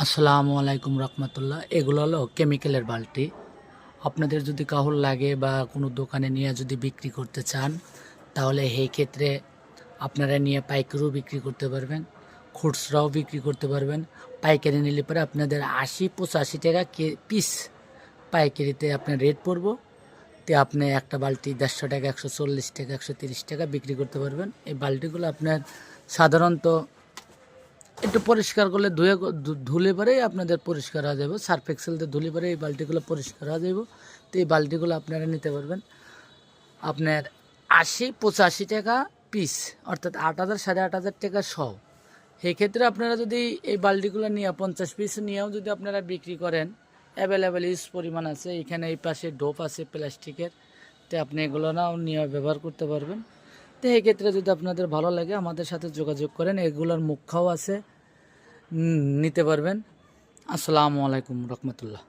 আসসালামু আলাইকুম রহমতুল্লাহ। এগুলো হলো কেমিক্যালের বালতি। আপনাদের যদি কাহর লাগে বা কোনো দোকানে নিয়ে যদি বিক্রি করতে চান, তাহলে সেই ক্ষেত্রে আপনারা নিয়ে পাইকারিও বিক্রি করতে পারবেন, খুচরাও বিক্রি করতে পারবেন। পাইকারি নিলে পরে আপনাদের ৮০-৮৫ টাকা পিস পাইকারিতে আপনার রেট পড়বো। তে আপনি একটা বালতি ১৫০ টাকা, ১৪০ টাকা, ১৩০ টাকা বিক্রি করতে পারবেন। এই বালতিগুলো আপনার সাধারণত একটু পরিষ্কার করলে ধুলে পরেই আপনাদের পরিষ্কার হয়ে যাবে। সার্ফ এক্সেল দিয়ে ধুলে পরে এই বালতিগুলো পরিষ্কার হয়ে যাবে। তো এই বালতিগুলো আপনারা নিতে পারবেন আপনার ৮০-৮৫ টাকা পিস, অর্থাৎ ৮,০০০ ৮,৫০০ টাকা সহ। সেই ক্ষেত্রে আপনারা যদি এই বালতিগুলো নিয়ে ৫০ পিস নিয়েও যদি আপনারা বিক্রি করেন, অ্যাভেলেবেল ইউজ পরিমাণ আছে। এখানে এই পাশে ডোপ আছে প্লাস্টিকের, তো আপনি এগুলো নাও নিয়ে ব্যবহার করতে পারবেন। তো এই ক্ষেত্রে যদি আপনাদের ভালো লাগে আমাদের সাথে যোগাযোগ করেন, এগুলোর মুখাও আছে, নিতে পারবেন। আসসালামু আলাইকুম রহমতুল্লাহ।